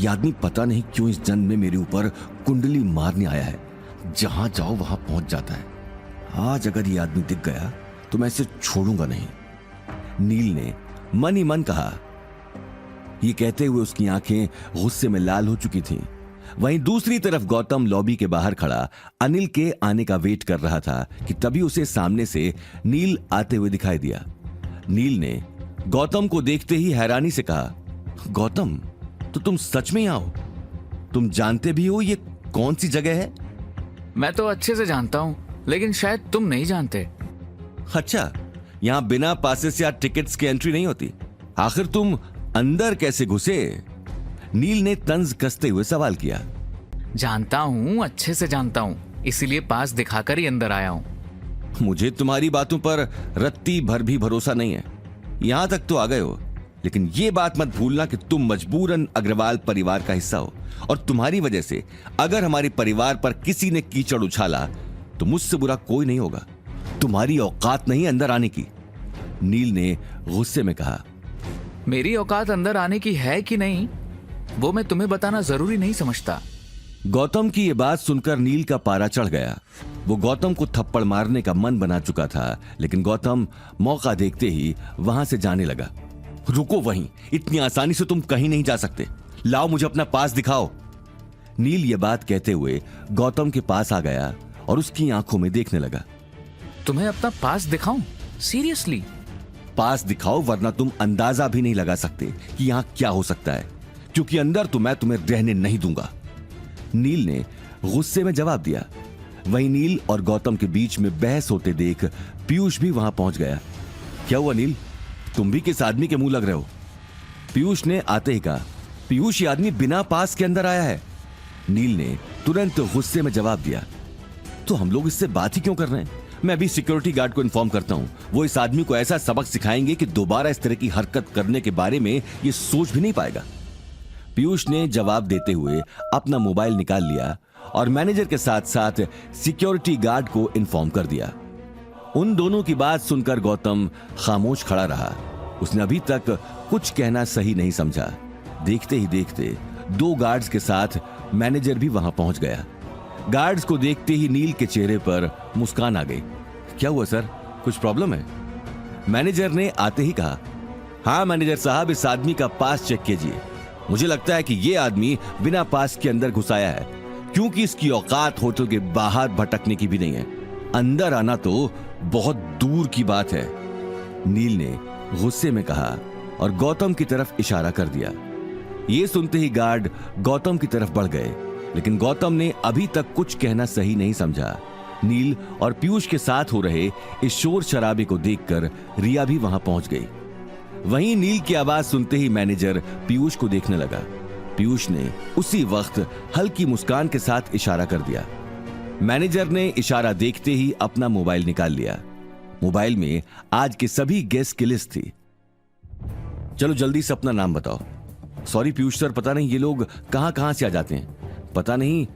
ये आदमी पता नहीं क्यों इस जन्म में मेरे ऊपर कुंडली मारने आया है। जहां जाओ वहां पहुंच जाता है। आज अगर ये आदमी दिख गया तो मैं इसे छोड़ूंगा नहीं। नील ने मन ही मन कहा। ये कहते हुए उसकी आंखें गुस्से में लाल हो चुकी थीं। वहीं दूसरी तरफ गौतम लॉबी के बाहर खड़ा अनिल के आने का वेट कर रहा था कि तभी उसे सामने से नील आते हुए दिखाई दिया। नील ने गौतम को देखते ही हैरानी से कहा, गौतम, तो तुम सच में यहाँ हो? तुम जानते भी हो ये कौन सी जगह है? मैं तो अच्छे से जानता हूँ, लेकिन शायद तुम नहीं जानते। अच्छा, यहाँ बिना पासेस या टिकट्स के एंट्री नहीं होती। आखिर तुम अंदर कैसे घुसे? नील ने तंज कसते हुए सवाल किया। जानता हूँ, अच्छे से जानता हूँ, इसीलिए पास दिखाकर ही अंदर आया हूँ। मुझे तुम्हारी बातों पर रत्ती भर भी भरोसा नहीं है। यहां तक तो आ गए हो, लेकिन ये बात मत भूलना कि तुम मजबूरन अग्रवाल परिवार का हिस्सा हो, और तुम्हारी वजह से अगर हमारे परिवार पर किसी ने कीचड़ उछाला तो मुझसे बुरा कोई नहीं होगा। तुम्हारी औकात नहीं अंदर आने की। नील ने गुस्से में कहा। मेरी औकात अंदर आने की है कि नहीं, वो मैं तुम्हें बताना जरूरी नहीं समझता। गौतम की यह बात सुनकर नील का पारा चढ़ गया। वो गौतम को थप्पड़ मारने का मन बना चुका था, लेकिन गौतम मौका देखते ही वहां से जाने लगा। रुको वहीं, इतनी आसानी से तुम कहीं नहीं जा सकते। लाओ, मुझे अपना पास दिखाओ। नील ये बात कहते हुए गौतम के पास आ गया और उसकी आंखों में देखने लगा। तुम्हें अपना पास दिखाऊं? सीरियसली? पास दिखाओ, वरना तुम अंदाजा भी नहीं लगा सकते कि यहां क्या हो सकता है, क्योंकि अंदर तो मैं तुम्हें रहने नहीं दूंगा। नील ने गुस्से में जवाब दिया। वहीं नील और गौतम के बीच में बहस होते देख पीयूष भी वहां पहुंच गया। क्या हुआ नील, तुम भी किस आदमी के मुंह लग रहे हो? पीयूष ने आते ही कहा। पीयूष, ये आदमी बिना पास के अंदर आया है। नील ने तुरंत गुस्से में जवाब दिया। तो हम लोग इससे बात ही क्यों कर रहे हैं? मैं अभी सिक्योरिटी गार्ड को इन्फॉर्म करता हूं। वो इस आदमी को ऐसा सबक सिखाएंगे कि दोबारा इस तरह की हरकत करने के बारे में ये सोच भी नहीं पाएगा। पीयूष ने जवाब देते हुए अपना मोबाइल निकाल लिया और मैनेजर के साथ साथ सिक्योरिटी गार्ड को इन्फॉर्म कर दिया। उन दोनों की बात सुनकर गौतम खामोश खड़ा रहा। उसने अभी तक कुछ कहना सही नहीं समझा। देखते ही देखते 2 गार्ड्स के साथ मैनेजर भी वहां पहुंच गया। गार्ड्स को देखते ही नील के चेहरे पर मुस्कान आ गई। क्या हुआ सर, कुछ प्रॉब्लम है? मैनेजर ने आते ही कहा। हाँ मैनेजर साहब, इस आदमी का पास चेक कीजिए। मुझे लगता है कि यह आदमी बिना पास के अंदर घुसाया है, क्योंकि इसकी औकात होटल के बाहर भटकने की भी नहीं है। अंदर आना तो बहुत दूर की बात है। नील ने गुस्से में कहा और गौतम की तरफ इशारा कर दिया। यह सुनते ही गार्ड गौतम की तरफ बढ़ गए, लेकिन गौतम ने अभी तक कुछ कहना सही नहीं समझा। नील और पीयूष के साथ हो रहे इस शोर शराबे को देखकर रिया भी वहां पहुंच गई। वहीं नील की आवाज सुनते ही मैनेजर पीयूष को देखने लगा। पीयूष ने उसी वक्त हल्की मुस्कान के साथ इशारा कर दिया। मैनेजर ने इशारा देखते ही अपना मोबाइल निकाल लिया। मोबाइल में आज के सभी गेस्ट की लिस्ट थी। चलो जल्दी से अपना नाम बताओ। सॉरी पीयूष सर, पता नहीं ये लोग कहां कहां से आ जाते हैं। पता नहीं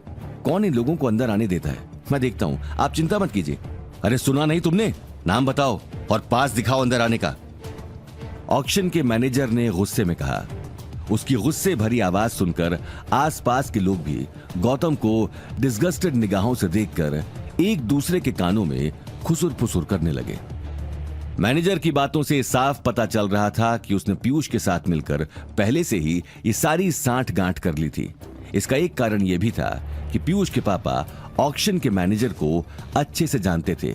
कौन इन लोगों को अंदर आने देता है। मैं देखता हूं, आप चिंता मत कीजिए। अरे सुना नहीं तुमने? नाम बताओ और पास दिखाओ अंदर आने का। ऑक्शन के मैनेजर ने गुस्से में कहा। उसकी गुस्से भरी आवाज सुनकर आसपास के लोग भी गौतम को डिस्गस्टेड निगाहों से देखकर एक दूसरे के कानों में खुसुर फुसुर करने लगे। मैनेजर की बातों से साफ पता चल रहा था कि उसने पीयूष के साथ मिलकर पहले से ही ये सारी सांठ गांठ कर ली थी। इसका एक कारण यह भी था कि पीयूष के पापा ऑक्शन के मैनेजर को अच्छे से जानते थे,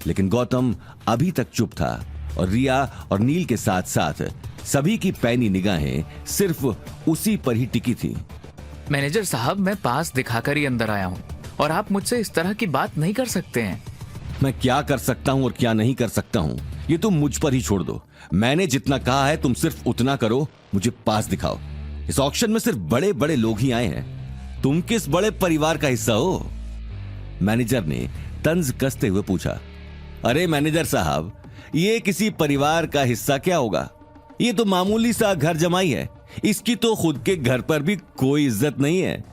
लेकिन गौतम अभी तक चुप था और रिया और नील के साथ साथ सभी की पैनी निगाहें सिर्फ उसी पर ही टिकी थी। मैनेजर साहब, मैं पास दिखाकर ही अंदर आया हूँ और आप मुझसे इस तरह की बात नहीं कर सकते हैं। मैं क्या कर सकता हूं और क्या नहीं कर सकता हूं, ये तुम मुझ पर ही छोड़ दो। मैंने जितना कहा है तुम सिर्फ उतना करो। मुझे पास दिखाओ। इस ऑक्शन में सिर्फ बड़े बड़े लोग ही आए हैं। तुम किस बड़े परिवार का हिस्सा हो? मैनेजर ने तंज कसते हुए पूछा। अरे मैनेजर साहब, ये किसी परिवार का हिस्सा क्या होगा? ये तो मामूली सा घर जमाई है। इसकी तो खुद के घर पर भी कोई इज्जत नहीं है।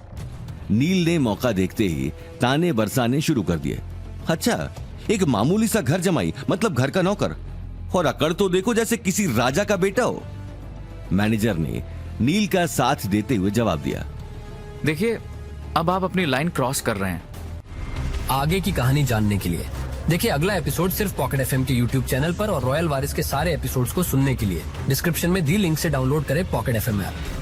नील ने मौका देखते ही ताने बरसाने शुरू कर दिए। अच्छा, एक मामूली सा घर जमाई मतलब घर का नौकर, और अकड़ तो देखो जैसे किसी राजा का बेटा हो। मैनेजर ने नील का साथ देते हुए जवाब दिया। देखिए, अब आप अपनी लाइन क्रॉस कर रहे हैं। आगे की कहानी जानने के लिए देखिए अगला एपिसोड सिर्फ पॉकेट एफएम के यूट्यूब चैनल पर और रॉयल वारिस के सारे एपिसोड्स को सुनने के लिए डिस्क्रिप्शन में दी लिंक से डाउनलोड करें पॉकेट एफएम ऐप।